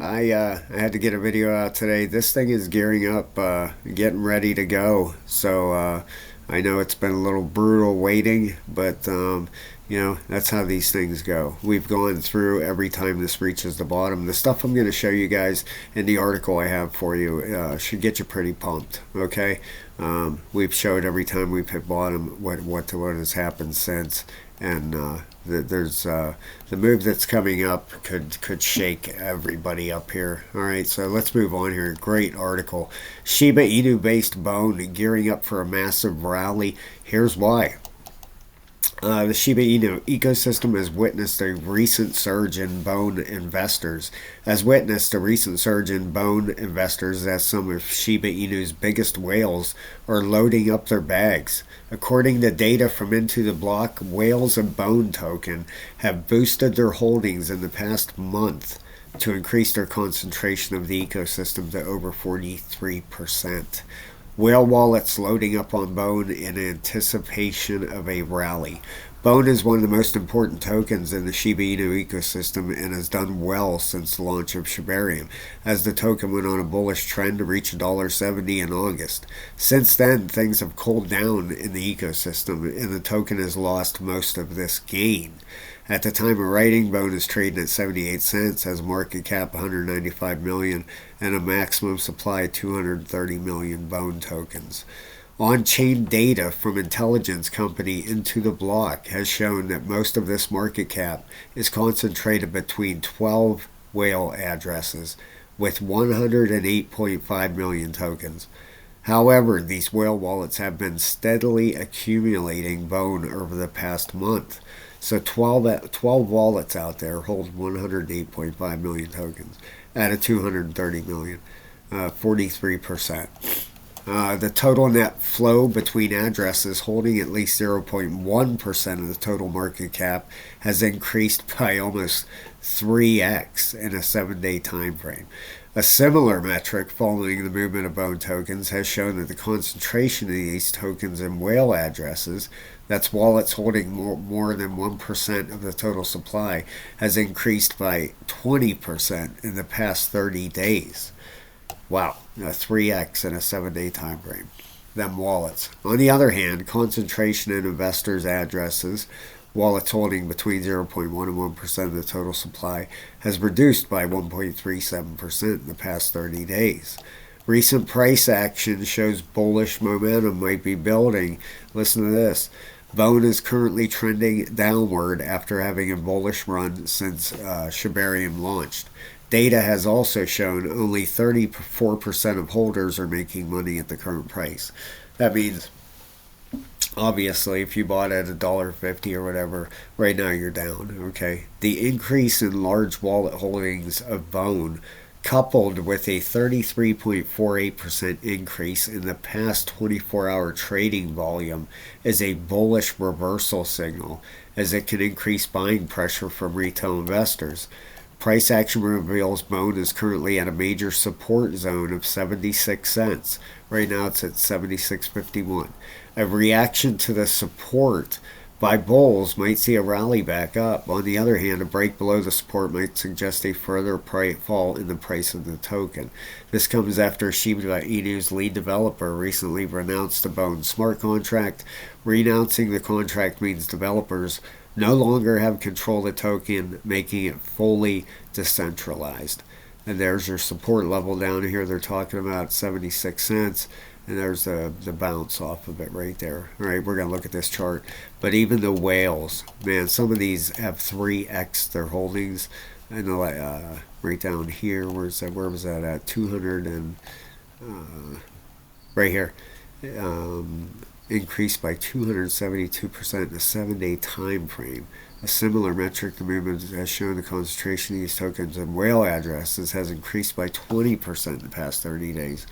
I had to get a video out today. This thing is gearing up, getting ready to go. I know it's been a little brutal waiting, but that's how these things go. We've gone through every time this reaches the bottom. The stuff I'm going to show you guys in the article I have for you should get you pretty pumped. Okay, we've showed every time we've hit bottom what has happened since, and there's the move that's coming up could shake everybody up here. All right, so let's move on here. Great article. Shiba Inu based bone gearing up for a massive rally. Here's why. The Shiba Inu ecosystem has witnessed a recent surge in bone investors. As some of Shiba Inu's biggest whales are loading up their bags. According to data from Into the Block, whales and bone token have boosted their holdings in the past month to increase their concentration of the ecosystem to over 43%. Whale wallets loading up on Bone in anticipation of a rally. Bone is one of the most important tokens in the Shiba Inu ecosystem and has done well since the launch of Shibarium, as the token went on a bullish trend to reach $1.70 in August. Since then, things have cooled down in the ecosystem, and the token has lost most of this gain. At the time of writing, Bone is trading at 78 cents, has a market cap 195 million, and a maximum supply of 230 million Bone tokens. On-chain data from intelligence company Into the Block has shown that most of this market cap is concentrated between 12 whale addresses with 108.5 million tokens. However, these whale wallets have been steadily accumulating Bone over the past month. So 12 wallets out there hold 108.5 million tokens out of 230 million, 43%. The total net flow between addresses holding at least 0.1% of the total market cap has increased by almost 3x in a 7-day time frame. A similar metric following the movement of Bone tokens has shown that the concentration of these tokens in whale addresses, that's wallets holding more than 1% of the total supply, has increased by 20% in the past 30 days. Wow, 3x in a 7-day time frame. Them wallets. On the other hand, concentration in investors' addresses, wallets holding between 0.1 and 1% of the total supply, has reduced by 1.37% in the past 30 days. Recent price action shows bullish momentum might be building. Listen to this. Bone is currently trending downward after having a bullish run since Shibarium launched. Data has also shown only 34% of holders are making money at the current price. That means, obviously, if you bought at $1.50 or whatever, right now you're down. Okay. The increase in large wallet holdings of Bone, coupled with a 33.48% increase in the past 24-hour trading volume, is a bullish reversal signal, as it can increase buying pressure from retail investors. Price action reveals Bone is currently at a major support zone of 76 cents. Right now it's at 76.51. A reaction to the support by bulls might see a rally back up. On the other hand, a break below the support might suggest a further fall in the price of the token. This comes after Shiba Inu's lead developer recently renounced the Bone smart contract. Renouncing the contract means developers no longer have control of the token, making it fully decentralized. And there's your support level down here. They're talking about 76 cents. And there's the bounce off of it right there. All right, we're going to look at this chart. But even the whales, man, some of these have 3x their holdings. And right down here, where was that at? 200 and right here. Increased by 272% in a 7-day time frame. A similar metric, the movement has shown the concentration of these tokens in whale addresses has increased by 20% in the past 30 days.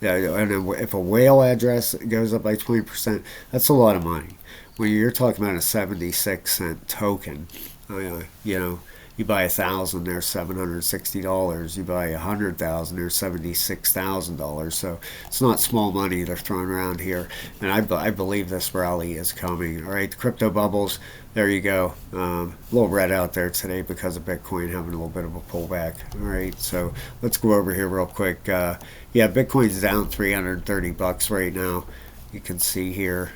And if a whale address goes up by 20%, that's a lot of money. When you're talking about a 76-cent token, You buy 1,000, there's $760. You buy 100,000, there's $76,000. So it's not small money they're throwing around here, and I believe this rally is coming. All right, the crypto bubbles. There you go. A little red out there today because of Bitcoin having a little bit of a pullback. All right, so let's go over here real quick. Yeah, Bitcoin's down $330 right now. You can see here.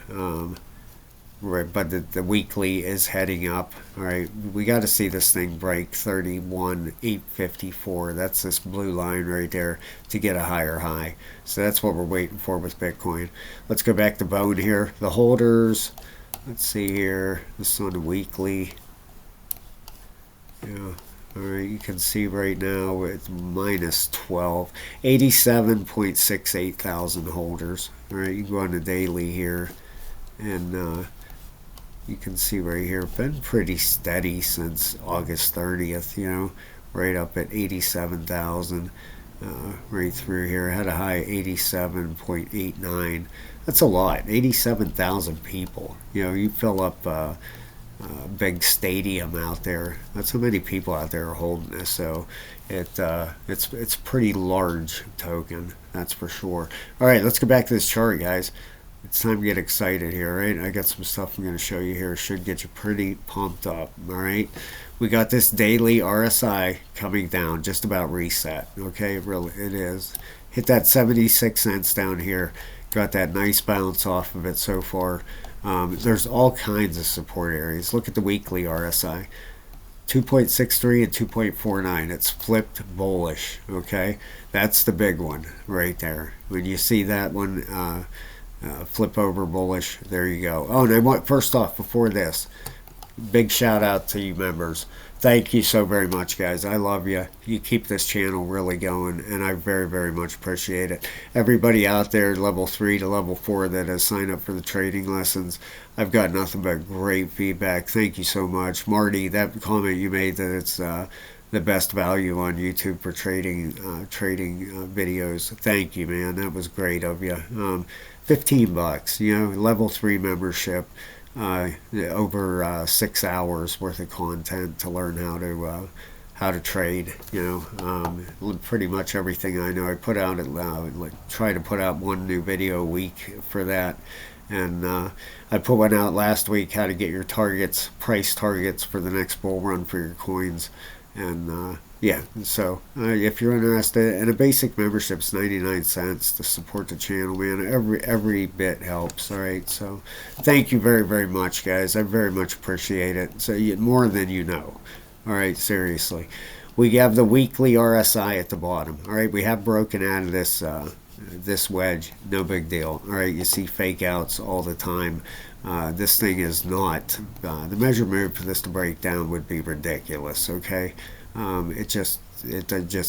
Right, but the weekly is heading up. All right, we got to see this thing break 31,854. That's this blue line right there to get a higher high. So that's what we're waiting for with Bitcoin. Let's go back to bone here. The holders. Let's see here. This is on the weekly. Yeah. All right, you can see right now it's minus 12, 87.68 thousand holders. All right, you can go on the daily here, and you can see right here, been pretty steady since August 30th, right up at 87,000, right through here. Had a high 87.89. That's a lot, 87,000 people. You fill up a big stadium out there. That's how many people out there are holding this. So it's pretty large token, that's for sure. All right, let's go back to this chart, guys. It's time to get excited here, right? I got some stuff I'm going to show you here. Should get you pretty pumped up, all right? We got this daily RSI coming down, just about reset, okay? Really, it is. Hit that 76 cents down here. Got that nice bounce off of it so far. There's all kinds of support areas. Look at the weekly RSI. 2.63 and 2.49. It's flipped bullish, okay? That's the big one right there. When you see that one... flip over bullish. There you go. Oh, and I want, first off, before this, big shout out to you members. Thank you so very much, guys. I love you. You keep this channel really going, and I very, very much appreciate it. Everybody out there, level 3 to level 4, that has signed up for the trading lessons, I've got nothing but great feedback. Thank you so much. Marty, that comment you made that it's the best value on YouTube for trading videos. Thank you, man. That was great of you. $15, level 3 membership, over 6 hours worth of content to learn how to trade. Pretty much everything I know. I put out try to put out one new video a week for that. And I put one out last week, how to get your price targets for the next bull run for your coins. And yeah, so if you're interested, and a basic membership's 99 cents to support the channel, man. Every bit helps. All right, so thank you very, very much, guys. I very much appreciate it. So more than you know. All right, seriously. We have the weekly RSI at the bottom. All right, we have broken out of this wedge. No big deal. All right, you see fake outs all the time. This thing is not, the measure move for this to break down would be ridiculous, okay? It just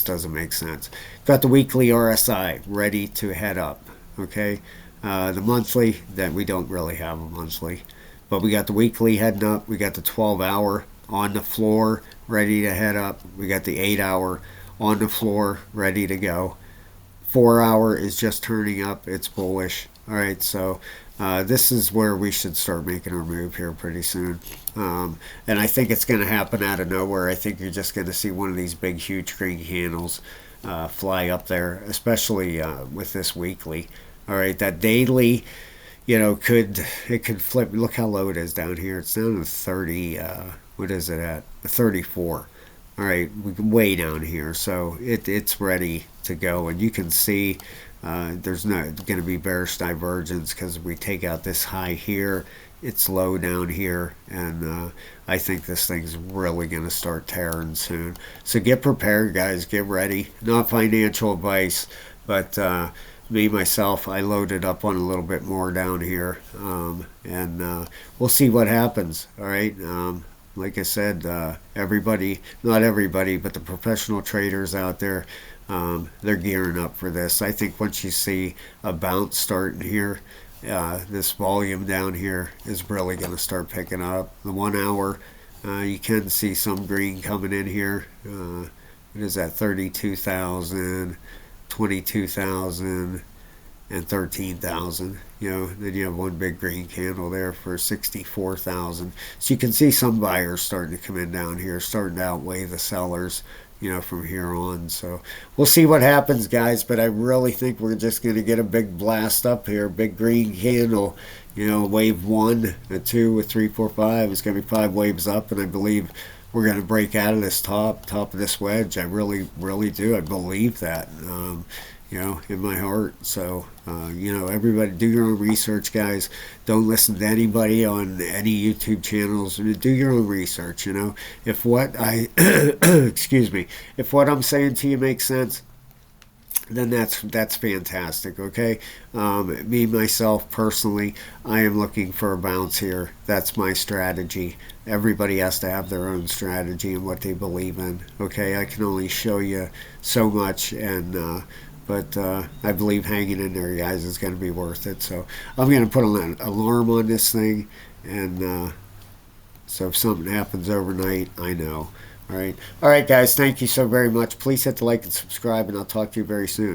doesn't make sense. Got the weekly RSI ready to head up, okay? The monthly, that we don't really have a monthly, but we got the weekly heading up. We got the 12-hour on the floor ready to head up. We got the 8-hour on the floor ready to go. 4-hour is just turning up. It's bullish. All right, so this is where we should start making our move here pretty soon. And I think it's going to happen out of nowhere. I think you're just going to see one of these big, huge green candles fly up there, especially with this weekly. All right, that daily, could flip. Look how low it is down here. It's down to 30. What is it at? 34. All right, way down here. So it's ready to go, and you can see there's not going to be bearish divergence because we take out this high here. It's low down here, and I think this thing's really going to start tearing soon. So get prepared, guys. Get ready. Not financial advice, but me, myself, I loaded up on a little bit more down here, and we'll see what happens, all right? Like I said, everybody, not everybody, but the professional traders out there, they're gearing up for this. I think once you see a bounce starting here, this volume down here is really going to start picking up. The 1 hour, you can see some green coming in here. What is that? 32,000, 22,000. and 13,000. You know, then you have one big green candle there for 64,000. So you can see some buyers starting to come in down here, starting to outweigh the sellers, you know, from here on. So we'll see what happens, guys. But I really think we're just going to get a big blast up here, big green candle. You know, wave one, a two, a three, four, five. It's going to be 5 waves up, and I believe we're going to break out of this top of this wedge. I really, really do. I believe that. You know, in my heart. So, you know, everybody do your own research, guys. Don't listen to anybody on any YouTube channels. Do your own research, you know. If what I, excuse me, if what I'm saying to you makes sense, then that's fantastic. Okay, me myself personally, I am looking for a bounce here. That's my strategy. Everybody has to have their own strategy and what they believe in. Okay, I can only show you so much, and but I believe hanging in there, guys, is going to be worth it. So I'm going to put an alarm on this thing, and so if something happens overnight, I know. All right, guys. Thank you so very much. Please hit the like and subscribe, and I'll talk to you very soon.